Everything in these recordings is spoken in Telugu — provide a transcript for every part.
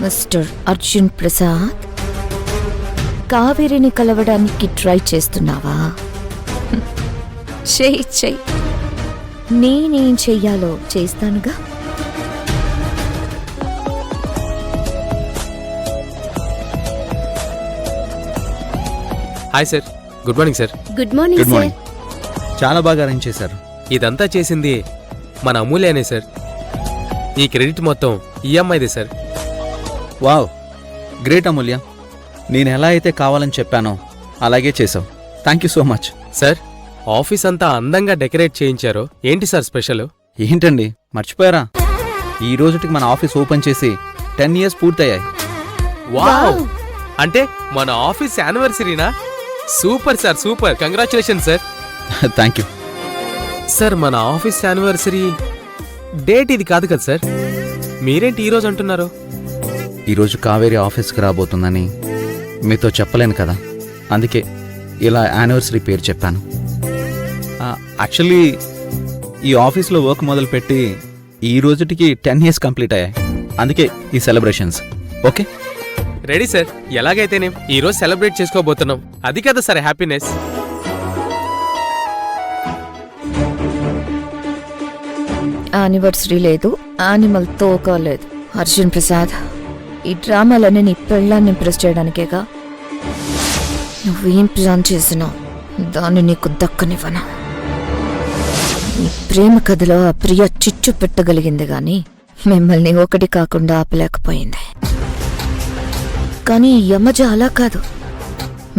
మిస్టర్ అర్జున్ ప్రసాద్, కావేరిని కలవడానికి ట్రై చేస్తున్నావా? చెయ్యి. నేనేం చెయ్యాలో చేస్తానుగా. Hi sir, good morning sir. Good morning good morning. చాలా బాగా అరేంజ్ చేశారు. ఇదంతా చేసింది మన అమూల్యనే సార్. ఈ క్రెడిట్ మొత్తం ఈఎంఐదే సార్. వావ్, గ్రేట్ అమూల్య. నేను ఎలా అయితే కావాలని చెప్పానో అలాగే చేసావు. Thank you so much. Sir, office అంతా అందంగా డెకరేట్ చేయించారో ఏంటి సార్ స్పెషల్? ఏంటండి మర్చిపోయారా? ఈ రోజుకి మన ఆఫీస్ ఓపెన్ చేసి 10 years పూర్తయ్యాయి. వావ్, అంటే మన ఆఫీస్ యానివర్సరీనా? Super sir, super. Congratulation sir. Thank you. Sir, మన ఆఫీస్ యానివర్సరీ డేట్ ఇది కాదు కదా సార్? మీరేంటి ఈరోజు అంటున్నారు? ఈరోజు కావేరి ఆఫీస్కి రాబోతుందని మీతో చెప్పలేను కదా, అందుకే ఇలా యానివర్సరీ పేరు చెప్పాను. యాక్చువల్లీ ఈ ఆఫీస్లో వర్క్ మొదలుపెట్టి ఈ రోజుటికి 10 years కంప్లీట్ అయ్యాయి. అందుకే ఈ సెలబ్రేషన్స్. Okay, ready sir. ఎలాగైతేనే ఈరోజు సెలబ్రేట్ చేసుకోబోతున్నాం, అది కదా సార్ హ్యాపీనెస్. యానివర్సరీ లేదు, యానిమల్ తోక లేదు. అర్జున్ ప్రసాద్, ఈ డ్రామాలన్నీ నీ పెళ్ళాన్ని ఇంప్రెస్ చేయడానికేగా. నువ్వేం ప్లాన్ చేసినావు దాన్ని నీకు దక్కనివ్వను. నీ ప్రేమ కథలో ఆ ప్రియ చిచ్చు పెట్టగలిగింది గాని మిమ్మల్ని ఒకటి కాకుండా ఆపలేకపోయింది. కానీ యమజ అలా కాదు,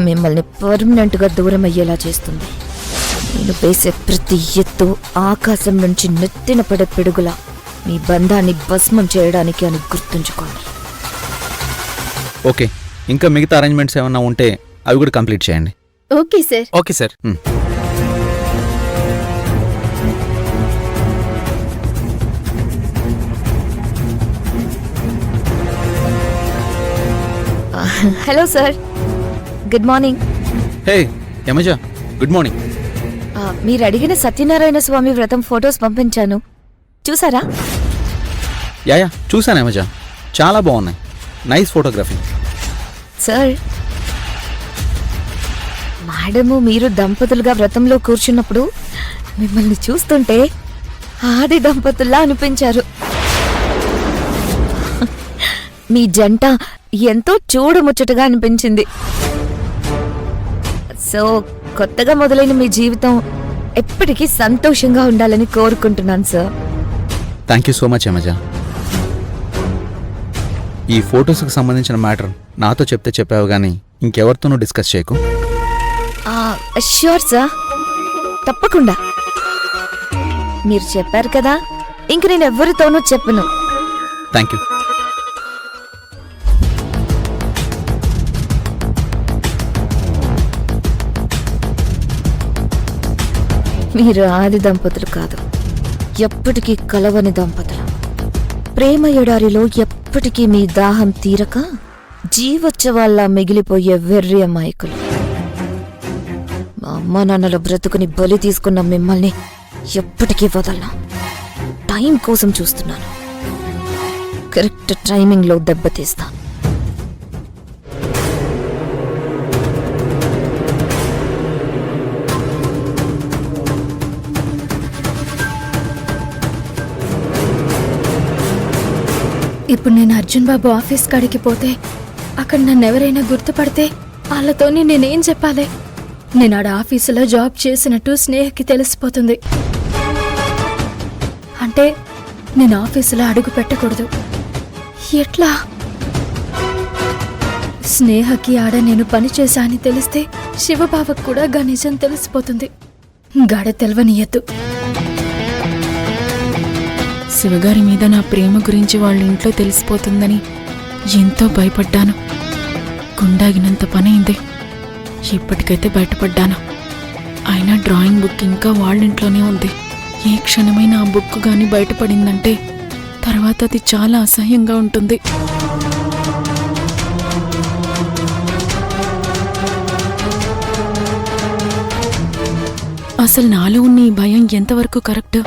మిమ్మల్ని పర్మనెంట్గా దూరం అయ్యేలా చేస్తుంది. నేను వేసే ప్రతి ఎత్తు ఆకాశం నుంచి నెత్తిన పడే పిడుగులా మీ బంధాన్ని భస్మం చేయడానికి అని గుర్తుంచుకోండి. ఓకే. ఇంకా మిగతా అరేంజ్మెంట్స్ ఏమన్నా ఉంటే అవి కూడా కంప్లీట్ చేయండి. Okay sir. Okay sir. Hello sir, good morning. Hey Yamaja, good morning. మీరు అడిగిన సత్యనారాయణ స్వామి వ్రతం ఫొటోస్ పంపించాను, చూసారా? యా చూసాను యమజ, చాలా బాగున్నాయి. Nice photography. సార్, మేడము మీరు దంపతులుగా వ్రతంలో కూర్చున్నప్పుడు మిమ్మల్ని చూస్తుంటే ఆది దంపతుల్లా అనిపించారు. మీ జంట ఎంతో చూడముచ్చటగా అనిపించింది. సో కొత్తగా మొదలైన మీ జీవితం ఎప్పటికీ సంతోషంగా ఉండాలని కోరుకుంటున్నాను sir. Thank you so much Yamaja. ఈ ఫొటోస్కి సంబంధించిన మ్యాటర్ నాతో చెప్తే చెప్పావు కానీ ఇంకెవరితోనూ డిస్కస్ చేయకు. ష్యూర్ సార్, తప్పకుండా. మీరు చెప్పారు కదా, ఇంక నేను ఎవరితోనూ చెప్పను. Thank you. మీరు ఆది దంపతులు కాదు, ఎప్పటికీ కలవని దంపతులు. ప్రేమ ఎడారిలో ఎప్పటికీ మీ దాహం తీరక జీవోత్సవాల్లా మిగిలిపోయే వెర్రి అమాయకులు. మా అమ్మా నాన్నల బ్రతుకుని బలి తీసుకున్న మిమ్మల్ని ఎప్పటికీ వదలను. టైం కోసం చూస్తున్నాను, కరెక్ట్ టైమింగ్లో దెబ్బతీస్తా. ఇప్పుడు నేను అర్జున్ బాబు ఆఫీస్ కాడికి పోతే అక్కడ నన్ను ఎవరైనా గుర్తుపడితే వాళ్ళతోని నేనేం చెప్పాలి? నేను ఆడ ఆఫీసులో జాబ్ చేసినట్టు స్నేహకి తెలిసిపోతుంది. అంటే నేను ఆఫీసులో అడుగు పెట్టకూడదు. ఎట్లా? స్నేహకి ఆడ నేను పని చేశా అని తెలిస్తే శివబాబకు కూడా గా నిజం తెలిసిపోతుంది. గాడ తెలవనియద్దు. శివగారి మీద నా ప్రేమ గురించి వాళ్ళ ఇంట్లో తెలిసిపోతుందని ఎంతో భయపడ్డాను. గుండాగినంత పనైంది. ఇప్పటికైతే బయటపడ్డాను. అయినా డ్రాయింగ్ బుక్ ఇంకా వాళ్ళింట్లోనే ఉంది. ఏ క్షణమైనా ఆ బుక్ గాని బయటపడిందంటే తర్వాత అది చాలా అసహ్యంగా ఉంటుంది. అసలు నాలో ఉన్న ఈ భయం ఎంతవరకు కరెక్ట్?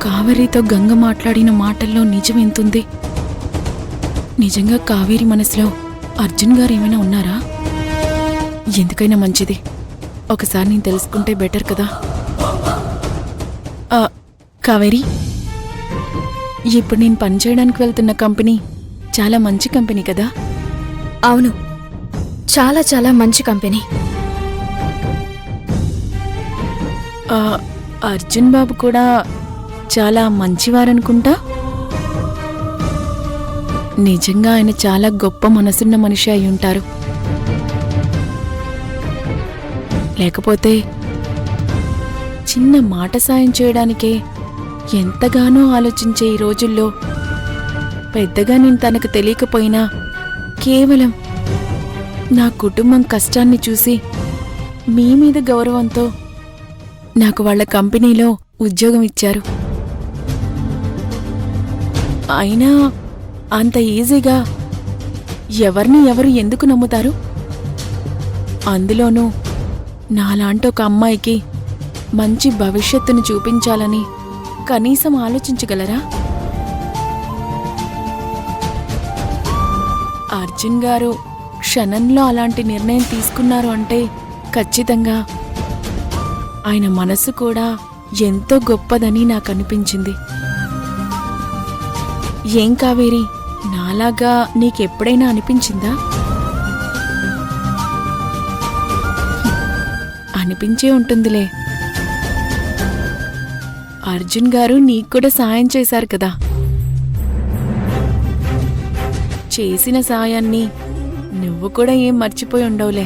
కావేరితో గంగ మాట్లాడిన మాటల్లో నిజం ఎంతుంది? నిజంగా కావేరి మనసులో అర్జున్ గారు ఏమైనా ఉన్నారా? ఎందుకైనా మంచిది, ఒకసారి నేను తెలుసుకుంటే బెటర్ కదా. కావేరి, ఇప్పుడు నేను పనిచేయడానికి వెళ్తున్న కంపెనీ చాలా మంచి కంపెనీ కదా? అవును, చాలా చాలా మంచి కంపెనీ. అర్జున్ బాబు కూడా చాలా మంచివారనుకుంటా. నిజంగా ఆయన చాలా గొప్ప మనసున్న మనిషి అయి ఉంటారు. లేకపోతే చిన్న మాట సాయం చేయడానికే ఎంతగానో ఆలోచించే ఈ రోజుల్లో పెద్దగా నేను తనకు తెలియకపోయినా కేవలం నా కుటుంబం కష్టాన్ని చూసి మీ మీద గౌరవంతో నాకు వాళ్ళ కంపెనీలో ఉద్యోగం ఇచ్చారు. అయినా అంత ఈజీగా ఎవరిని ఎవరు ఎందుకు నమ్ముతారు? అందులోనూ నాలాంటి ఒక అమ్మాయికి మంచి భవిష్యత్తును చూపించాలని కనీసం ఆలోచించగలరా? అర్జున్ గారు క్షణంలో అలాంటి నిర్ణయం తీసుకున్నారు అంటే ఖచ్చితంగా ఆయన మనసు కూడా ఎంతో గొప్పదని నాకు అనిపించింది. ఏం కావేరి, నాలాగా నీకెప్పుడైనా అనిపించిందా? అనిపించే ఉంటుందిలే. అర్జున్ గారు నీకు కూడా సాయం చేశారు కదా. చేసిన సాయాన్ని నువ్వు కూడా ఏం మర్చిపోయి ఉండవులే.